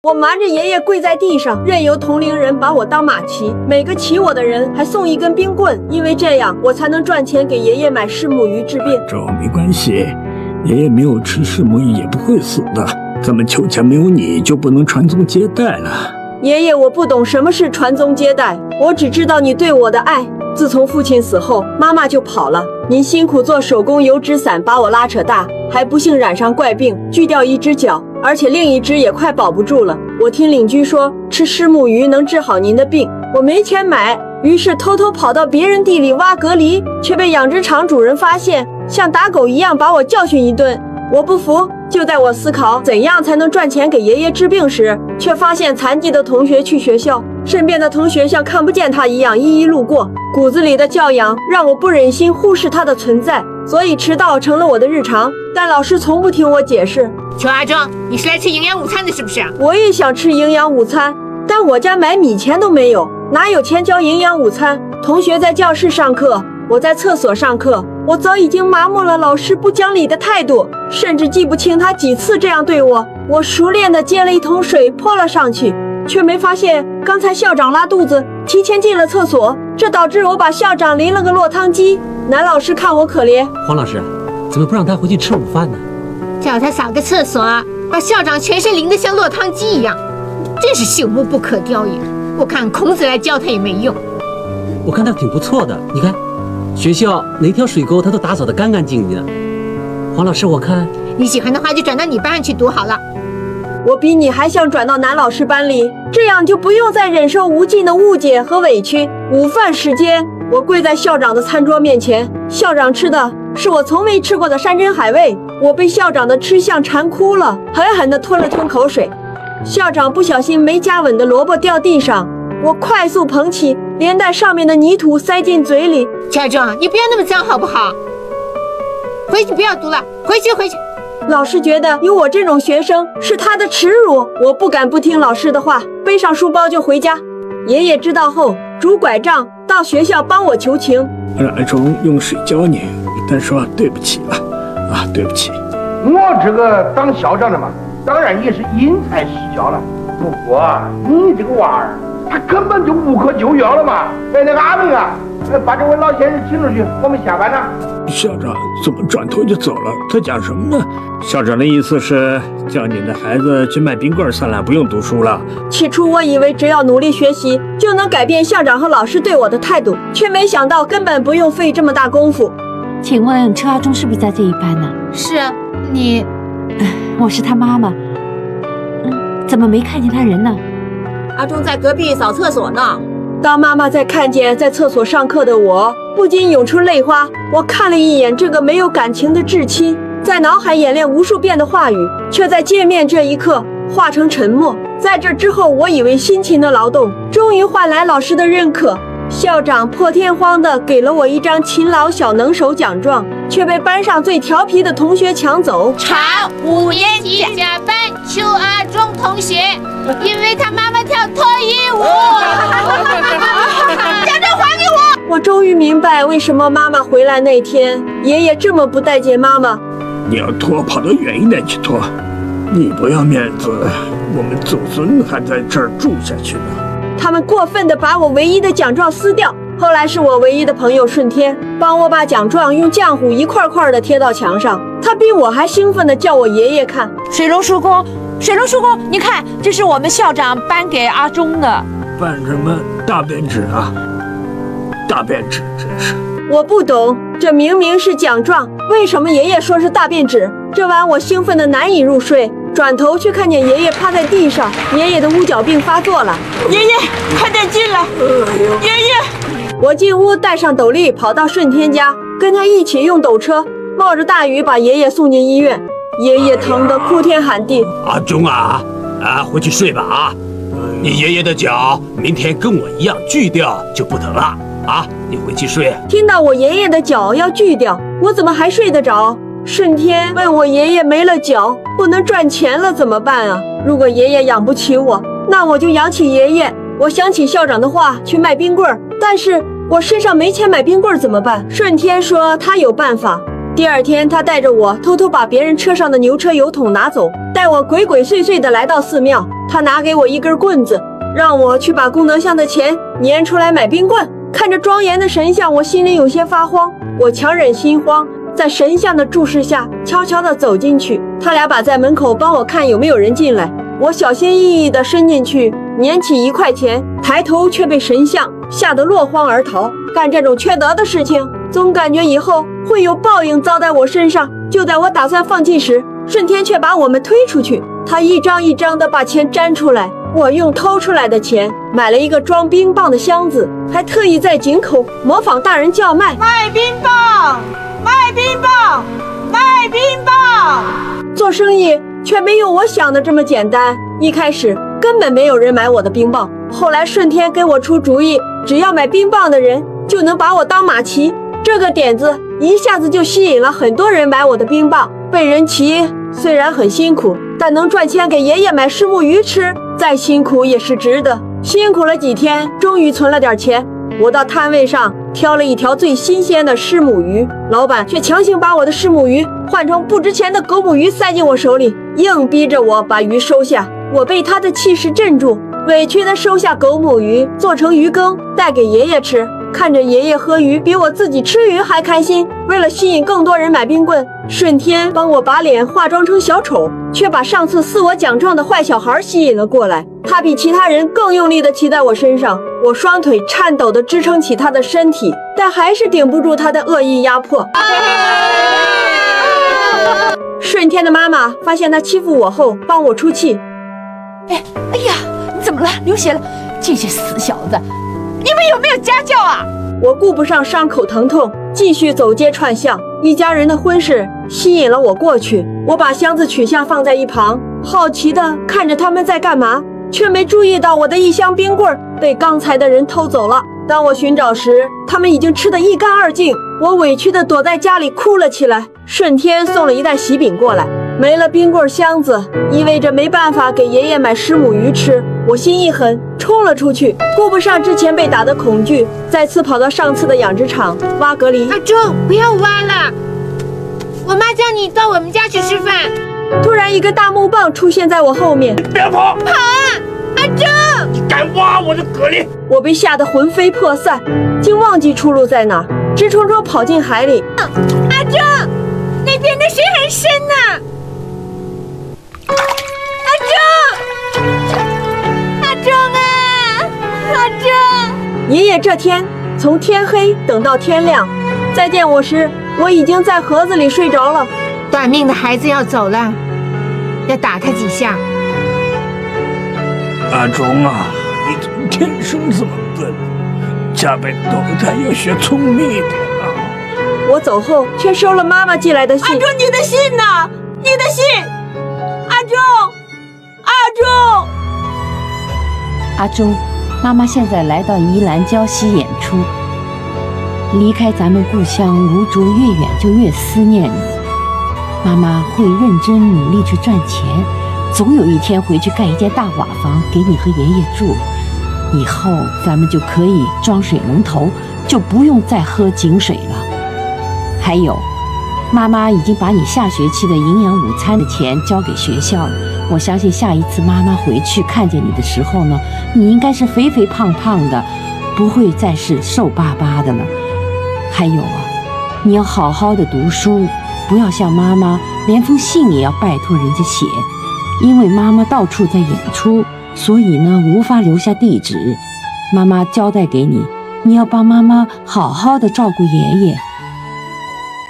我瞒着爷爷跪在地上，任由同龄人把我当马骑，每个骑我的人还送一根冰棍，因为这样我才能赚钱给爷爷买虱目鱼治病。这没关系，爷爷没有吃虱目鱼也不会死的。咱们邱家没有你就不能传宗接代了。爷爷，我不懂什么是传宗接代，我只知道你对我的爱。自从父亲死后，妈妈就跑了。您辛苦做手工油纸伞把我拉扯大，还不幸染上怪病，锯掉一只脚，而且另一只也快保不住了。我听邻居说吃虱目鱼能治好您的病，我没钱买，于是偷偷跑到别人地里挖蛤蜊，却被养殖场主人发现，像打狗一样把我教训一顿。我不服，就在我思考怎样才能赚钱给爷爷治病时，却发现残疾的同学去学校，身边的同学像看不见他一样一一路过。骨子里的教养让我不忍心忽视他的存在，所以迟到成了我的日常。但老师从不听我解释。邱阿忠，你是来吃营养午餐的是不是？我也想吃营养午餐，但我家买米钱都没有，哪有钱交营养午餐？同学在教室上课，我在厕所上课，我早已经麻木了老师不讲理的态度，甚至记不清他几次这样对我。我熟练地接了一桶水泼了上去，却没发现刚才校长拉肚子，提前进了厕所，这导致我把校长淋了个落汤鸡。男老师看我可怜，黄老师，怎么不让他回去吃午饭呢？叫他扫个厕所，把校长全身淋得像落汤鸡一样，真是朽木不可雕也。我看孔子来教他也没用。我看他挺不错的，你看，学校哪条水沟他都打扫得干干净净的。黄老师，我看你喜欢的话就转到你班上去读好了。我比你还想转到男老师班里，这样就不用再忍受无尽的误解和委屈。午饭时间，我跪在校长的餐桌面前，校长吃的是我从未吃过的山珍海味，我被校长的吃相馋哭了，狠狠地吞了吞口水。校长不小心没夹稳的萝卜掉地上，我快速捧起，连带上面的泥土塞进嘴里。邱阿忠，你不要那么脏好不好？回去不要读了，回去。老师觉得有我这种学生是他的耻辱，我不敢不听老师的话，背上书包就回家。爷爷知道后，拄拐杖到学校帮我求情，让阿忠用水教你，但说对不起了，对不起。我这个当校长的嘛，当然也是因材施教了。不过你这个娃儿，他根本就无可救药了嘛。那个阿明啊，把这位老先生请出去，我们下班了。校长怎么转头就走了？他讲什么呢？校长的意思是叫你的孩子去卖冰棍算了，不用读书了。起初我以为只要努力学习就能改变校长和老师对我的态度，却没想到根本不用费这么大功夫。请问车阿忠是不是在这一班呢？是你，我是他妈妈。怎么没看见他人呢？阿忠在隔壁扫厕所呢。当妈妈在看见在厕所上课的我，不禁涌出泪花。我看了一眼这个没有感情的至亲，在脑海演练无数遍的话语，却在见面这一刻化成沉默。在这之后，我以为辛勤的劳动终于换来老师的认可。校长破天荒地给了我一张勤劳小能手奖状，却被班上最调皮的同学抢走。吵！5年级甲班邱阿忠同学，因为他妈妈跳脱衣舞。奖状还给我！我终于明白为什么妈妈回来那天，爷爷这么不待见妈妈。你要拖，跑得远一点去拖。你不要面子，我们祖孙还在这儿住下去呢。他们过分地把我唯一的奖状撕掉。后来是我唯一的朋友顺天帮我把奖状用浆糊一块块地贴到墙上，他比我还兴奋地叫我爷爷看。水龙叔公，你看，这是我们校长颁给阿忠的。办什么大便纸啊？大便纸真是。我不懂，这明明是奖状，为什么爷爷说是大便纸？这晚我兴奋得难以入睡，转头却看见爷爷趴在地上，爷爷的乌角病发作了。爷爷，快点进来！爷爷！我进屋，带上斗笠，跑到顺天家，跟他一起用斗车，冒着大雨把爷爷送进医院。爷爷疼得哭天喊地。阿忠啊，回去睡吧啊！你爷爷的脚明天跟我一样锯掉就不疼了啊！你回去睡。听到我爷爷的脚要锯掉，我怎么还睡得着？顺天问我爷爷没了脚，不能赚钱了怎么办啊？如果爷爷养不起我，那我就养起爷爷。我想起校长的话，去卖冰棍儿，但是我身上没钱买冰棍儿怎么办？顺天说他有办法。第二天，他带着我偷偷把别人车上的牛车油桶拿走，带我鬼鬼祟祟地来到寺庙，他拿给我一根棍子，让我去把功德箱的钱粘出来买冰棍。看着庄严的神像，我心里有些发慌。我强忍心慌，在神像的注视下悄悄地走进去。他俩把在门口帮我看有没有人进来。我小心翼翼地伸进去，捻起1块钱，抬头却被神像吓得落荒而逃。干这种缺德的事情，总感觉以后会有报应遭在我身上。就在我打算放弃时，顺天却把我们推出去。他一张一张地把钱粘出来。我用偷出来的钱买了一个装冰棒的箱子，还特意在井口模仿大人叫卖：卖冰棒，卖冰棒，卖冰棒。做生意却没有我想的这么简单。一开始根本没有人买我的冰棒，后来顺天给我出主意，只要买冰棒的人就能把我当马骑。这个点子一下子就吸引了很多人买我的冰棒。被人骑虽然很辛苦，但能赚钱给爷爷买虱目鱼吃，再辛苦也是值得。辛苦了几天，终于存了点钱。我到摊位上挑了一条最新鲜的虱目鱼，老板却强行把我的虱目鱼换成不值钱的狗母鱼塞进我手里，硬逼着我把鱼收下。我被他的气势镇住，委屈地收下狗母鱼，做成鱼羹带给爷爷吃。看着爷爷喝鱼比我自己吃鱼还开心。为了吸引更多人买冰棍，顺天帮我把脸化妆成小丑，却把上次撕我奖状的坏小孩吸引了过来。他比其他人更用力地骑在我身上，我双腿颤抖地支撑起他的身体，但还是顶不住他的恶意压迫。顺天的妈妈发现他欺负我后，帮我出气。哎呀，你怎么了？流血了！这些死小子，你们有没有家教啊？我顾不上伤口疼痛，继续走街串巷。一家人的婚事吸引了我过去，我把箱子取下放在一旁，好奇地看着他们在干嘛，却没注意到我的一箱冰棍被刚才的人偷走了。当我寻找时，他们已经吃得一干二净。我委屈地躲在家里哭了起来。顺天送了一袋喜饼过来，没了冰棍箱子，意味着没办法给爷爷买虱目鱼吃。我心一狠，冲了出去，顾不上之前被打的恐惧，再次跑到上次的养殖场挖蛤蜊。阿忠，不要挖了，我妈叫你到我们家去吃饭。突然，一个大木棒出现在我后面，别跑！跑啊，阿忠！你敢挖我的蛤蜊！我被吓得魂飞魄散，竟忘记出路在哪，直冲冲跑进海里。阿忠，那边的水很深呢。阿忠，阿忠啊，阿忠！爷爷这天从天黑等到天亮，再见我时，我已经在盒子里睡着了。短命的孩子要走了，要打他几下。阿忠啊，你怎么天生这么笨？下辈子投胎要学聪明一点啊！我走后，却收了妈妈寄来的信。阿忠，你的信呢？你的信！阿忠，阿忠，阿忠，妈妈现在来到宜兰礁溪演出，离开咱们故乡芦竹越远，就越思念你。妈妈会认真努力去赚钱，总有一天回去盖一间大瓦房给你和爷爷住。以后咱们就可以装水龙头，就不用再喝井水了。还有，妈妈已经把你下学期的营养午餐的钱交给学校了。我相信下一次妈妈回去看见你的时候呢，你应该是肥肥胖胖的，不会再是瘦巴巴的了。还有啊，你要好好的读书，不要像妈妈连封信也要拜托人家写，因为妈妈到处在演出，所以呢无法留下地址。妈妈交代给你，你要帮妈妈好好的照顾爷爷。